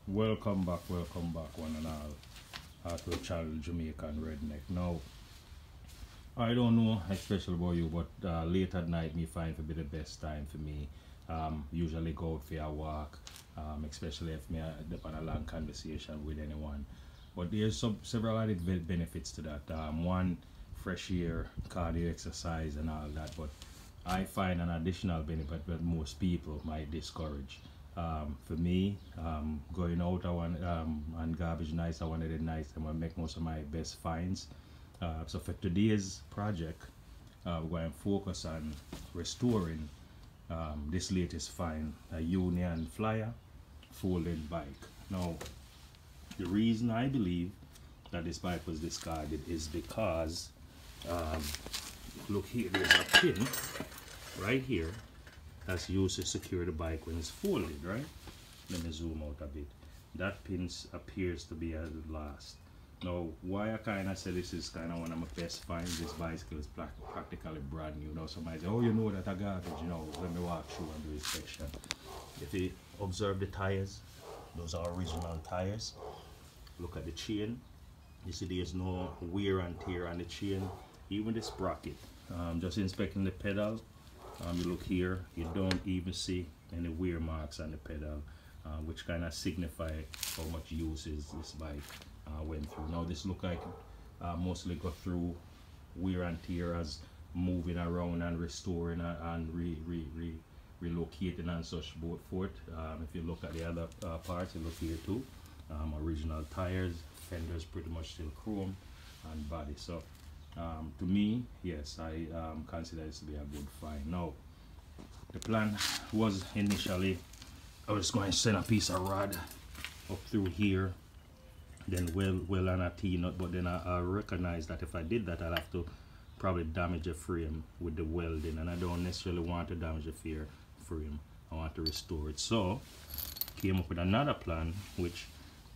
Welcome back, one and all, to the channel Jamaican Redneck. Now, I don't know, especially about you, but late at night me find to be the best time for me. Usually go out for a walk, especially if me on a long conversation with anyone. But there's several added benefits to that. One, fresh air, cardio exercise, and all that. But I find an additional benefit that most people might discourage. For me, going out and garbage nights are one of the nights I'm gonna make most of my best finds. So for today's project, we're going to focus on restoring this latest find, a Union Flyer folded bike. Now, the reason I believe that this bike was discarded is because, look here, there's a pin right here that's used to secure the bike when it's folded, right? Let me zoom out a bit. That pin appears to be at last. Now, why I kind of say this is kind of one of my best finds, this bicycle is practically brand new. Now, somebody say, oh, you know that I got it, you know, let me walk through and do inspection. If you observe the tires, those are original tires. Look at the chain. You see there's no wear and tear on the chain, even the sprocket. Just inspecting the pedal. You look here, you don't even see any wear marks on the pedal, which kind of signify how much uses this bike went through. Now this look like mostly got through wear and tear as moving around and restoring and relocating and such both forth. If you look at the other parts, you look here too. Original tires, fenders pretty much still chrome, and body. So to me, yes, I consider this to be a good find. Now, the plan was initially I was going to send a piece of rod up through here, then well on a T-nut, but then I recognized that if I did that, I'd have to probably damage the frame with the welding, and I don't necessarily want to damage the frame. I want to restore it. So, came up with another plan, which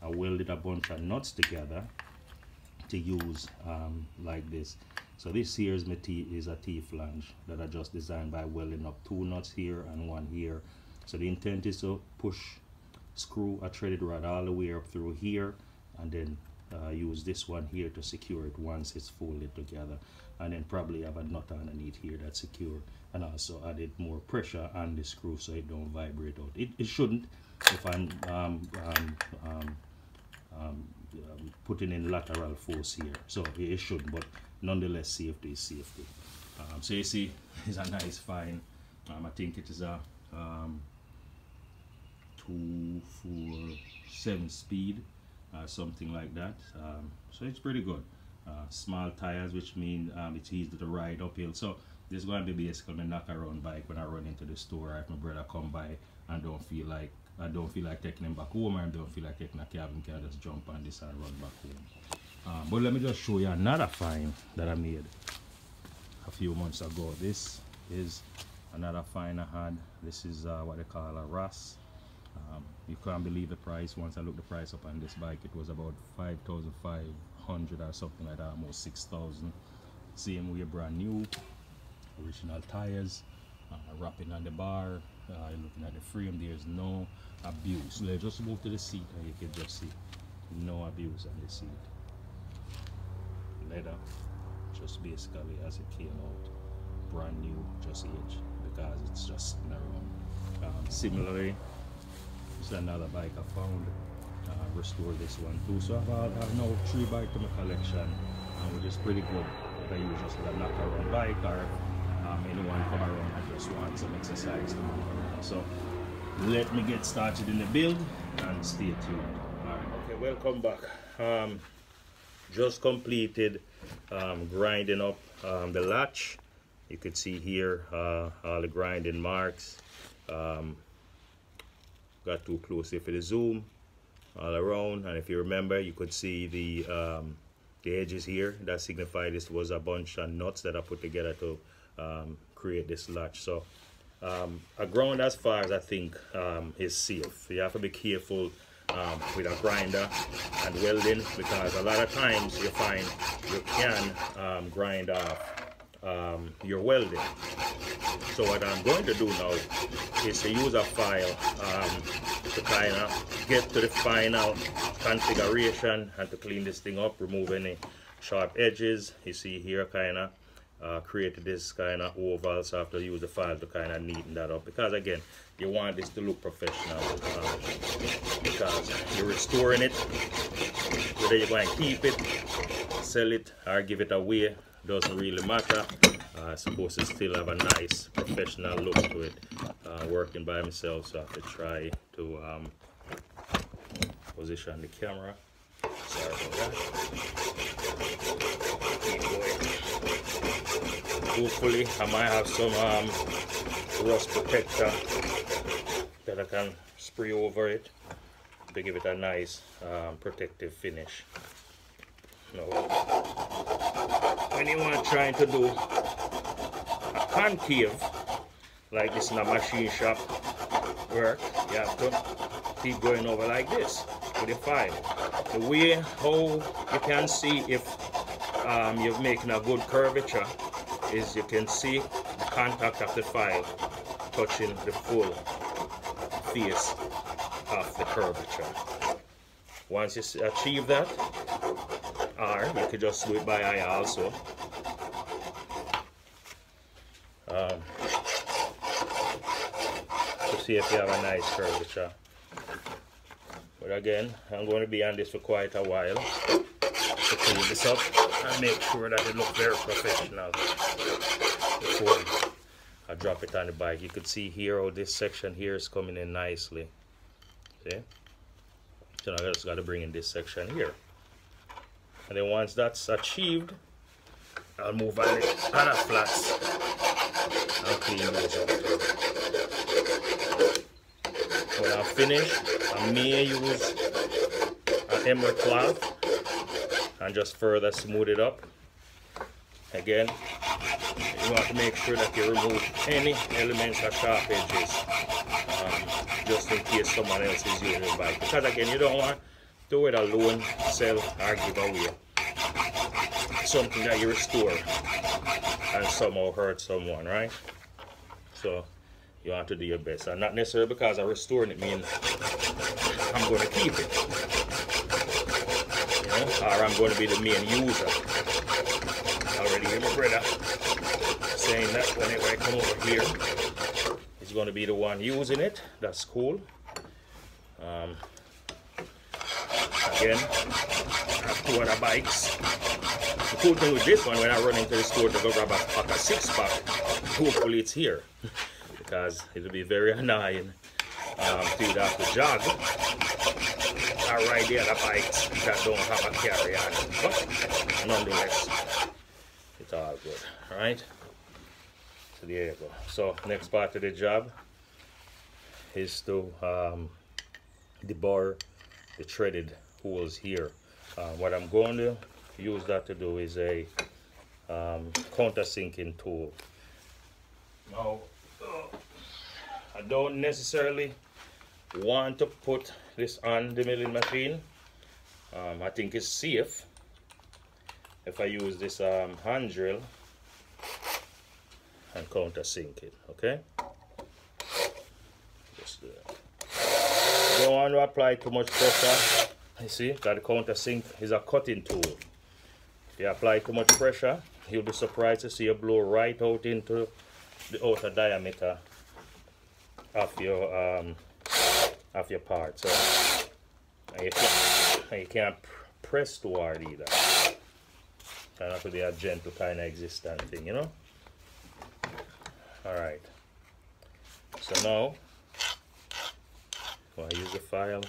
I welded a bunch of nuts together to use like this. So this here is a T-flange that I just designed by welding up 2 nuts here and 1 here. So the intent is to screw a threaded rod all the way up through here, and then use this one here to secure it once it's folded together, and then probably have a nut underneath here that's secure, and also added more pressure on the screw so it don't vibrate out. It shouldn't if I'm putting in lateral force here, so it shouldn't, but nonetheless safety is safety. So you see, it's a nice find. I think it is a 247 speed, something like that. So it's pretty good. Small tires, which means it's easy to ride uphill. So this is going to be basically my knock around bike when I run into the store. If my brother come by and don't feel like taking him back home, or I don't feel like taking a cab, and can just jump on this and run back home. But let me just show you another find that I made a few months ago. This is another find I had. This is what they call a Ross. You can't believe the price. Once I looked the price up on this bike, it was about 5,500 or something like that, almost 6,000. Same way, brand new, original tires, wrapping on the bar. Looking at the frame, there's no abuse. Let's just move to the seat and you can just see no abuse on the seat. Leather, just basically as it came out, brand new, just aged, because it's just sitting around. Similarly, this is another bike I found. Restore this one too. So I have now 3 bikes in my collection, which is pretty good. If I use just a knock around bike, or anyone come around and just want some exercise to move around. So let me get started in the build and stay tuned. Alright, okay, welcome back. Just completed grinding up the latch. You could see here all the grinding marks. Got too close here for the zoom all around, and if you remember, you could see the edges here that signify this was a bunch of nuts that I put together to create this latch. So a ground, as far as I think, is safe. You have to be careful with a grinder and welding, because a lot of times you find you can grind off your welding. So what I'm going to do now is to use a file to kind of get to the final configuration and to clean this thing up, remove any sharp edges. You see here, kind of created this kind of oval, so I have to use the file to kind of neaten that up, because again, you want this to look professional, because you're restoring it, whether you're going to keep it, sell it, or give it away, doesn't really matter. It's supposed to still have a nice professional look to it. Working by myself, so I have to try to position the camera. Sorry about that. Keep going. Hopefully I might have some rust protector that I can spray over it to give it a nice protective finish. Now, when you are trying to do a concave like this in a machine shop work, you have to keep going over like this with the file. The way how you can see if you're making a good curvature is you can see the contact of the file touching the full face of the curvature. Once you achieve that, or you could just do it by eye also. To see if you have a nice curvature. But again, I'm going to be on this for quite a while to clean this up and make sure that it looks very professional before I drop it on the bike. You could see here how this section here is coming in nicely. See? So now I just got to bring in this section here. And then once that's achieved, I'll move on the other flats and clean those up. When I'm finished, I may use an emerald cloth and just further smooth it up. Again, you want to make sure that you remove any elements or sharp edges, just in case someone else is using the bike. Because again, you don't want to do it alone, sell or give away something that you restore and somehow hurt someone, right? So you want to do your best, and not necessarily because I'm restoring it means I'm going to keep it, you know, or I'm going to be the main user. I already hear my brother saying that whenever I come over here, he's going to be the one using it. That's cool. Again, I have 2 other bikes. The cool thing with this one, when I run into the store to go grab a pack of 6-pack, hopefully it's here. Because it'll be very annoying to either have to jog or ride the other bikes that don't have a carry-on. But nonetheless, it's all good. Alright? So there you go. So next part of the job is to debar the threaded holes here. What I'm going to use that to do is a countersinking tool. Now, I don't necessarily want to put this on the milling machine. I think it's safe if I use this hand drill and countersink it, okay? Just do that. You don't want to apply too much pressure. You see, that the countersink is a cutting tool. If you apply too much pressure, you'll be surprised to see it blow right out into the outer diameter of your part. So and you can't press toward either. Kind of have to be a gentle kind of existent thing, you know. All right. So now, I use the file,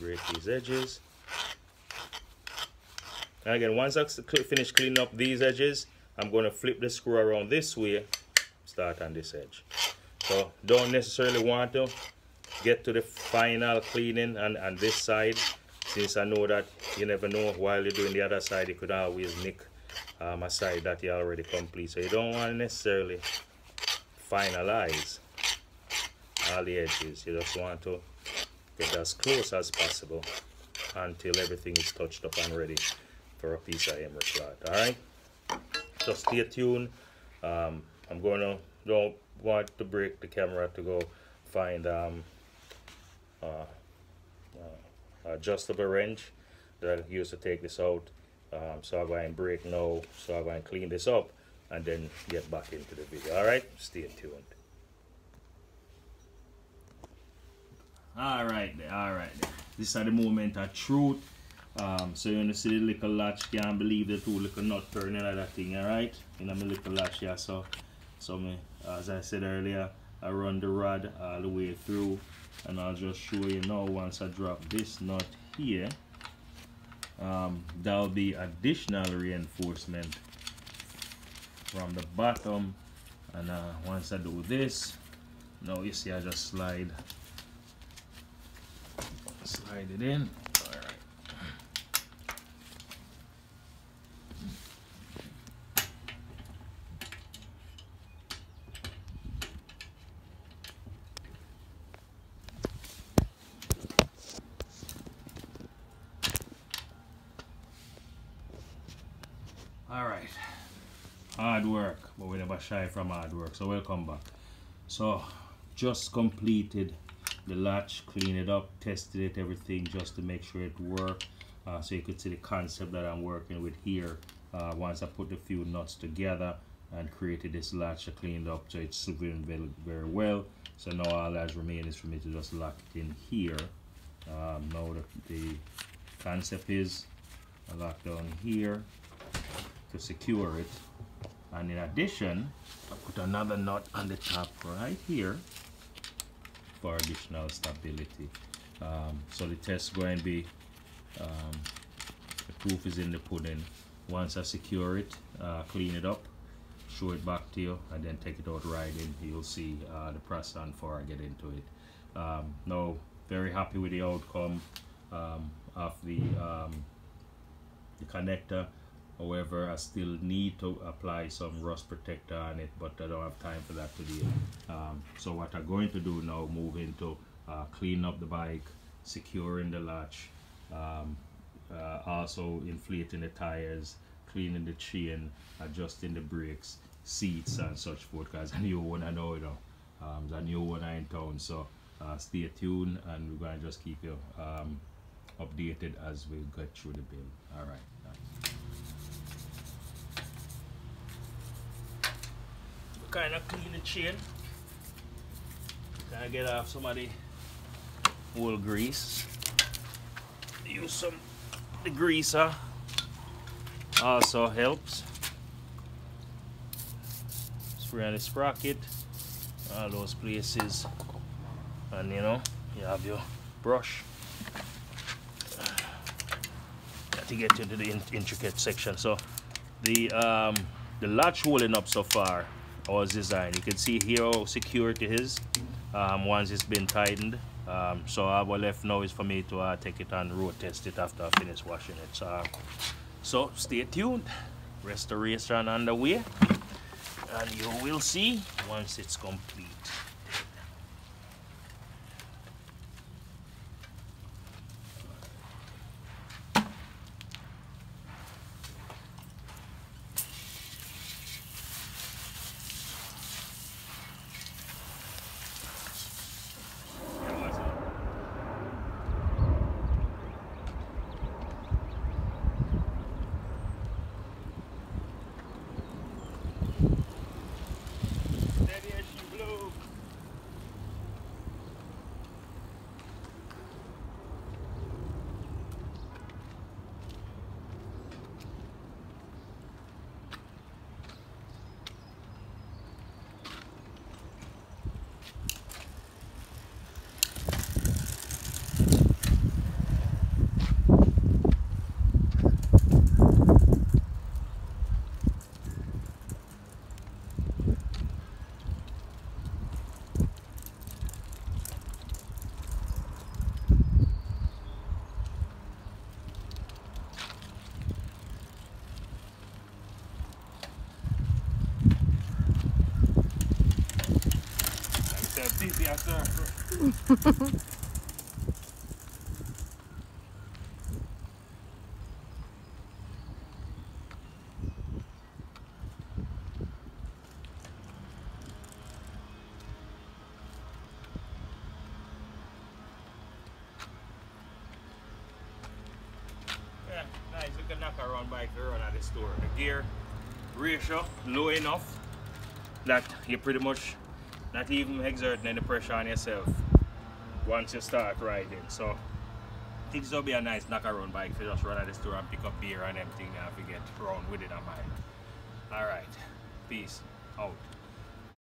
break these edges. And again, once I finish cleaning up these edges, I'm going to flip the screw around this way, start on this edge. So don't necessarily want to get to the final cleaning on this side, since I know that you never know, while you're doing the other side, you could always nick a side that you already complete. So you don't want to necessarily finalize all the edges. You just want to get as close as possible until everything is touched up and ready for a piece of emerald cloth. Alright, Just stay tuned. I'm gonna don't want to break the camera to go find adjustable wrench that I use to take this out. So I'm going to break now. So I'm going to clean this up and then get back into the video. All right, stay tuned. All right. This is the moment of truth. So you want to see the little latch, can't believe the two little nut turning at that thing, alright? In my little latch here, so me, as I said earlier, I run the rod all the way through, and I'll just show you now once I drop this nut here. There'll be additional reinforcement from the bottom, and once I do this, now you see I just slide it in. Alright, hard work, but we never shy from hard work, so welcome back. So, just completed the latch, clean it up, tested it, everything, just to make sure it worked. So you could see the concept that I'm working with here. Once I put a few nuts together and created this latch, I cleaned up so it's sitting very, very well. So now all that remains is for me to just lock it in here. Now the concept is I lock down here to secure it, and in addition I put another nut on the top right here for additional stability. So the test is going to be the proof is in the pudding. Once I secure it, clean it up, show it back to you, and then take it out riding, you'll see the process on before I get into it. Now, very happy with the outcome of the connector. However, I still need to apply some rust protector on it, but I don't have time for that today. So what I'm going to do now, move into clean up the bike, securing the latch, also inflating the tires, cleaning the chain, adjusting the brakes, seats and such forth, because I new one I know, you know. The new one I in town, so stay tuned, and we're going to just keep you updated as we get through the build. Alright. Kind of clean the chain, kind of get off some of the old grease. Use some degreaser, also helps. Spray on the sprocket, all those places, and you know, you have your brush. Got to get into the intricate section. So the latch holding up so far was designed. You can see here how secure it is once it's been tightened. So all left now is for me to take it and road test it after I finish washing it. So stay tuned. Restoration underway, and you will see once it's complete. knockaround bike to run at the store. The gear ratio low enough that you pretty much not even exerting any pressure on yourself once you start riding. So I think this will be a nice knockaround bike to just run at the store and pick up beer and everything and we get round with it on mine. Alright, peace out.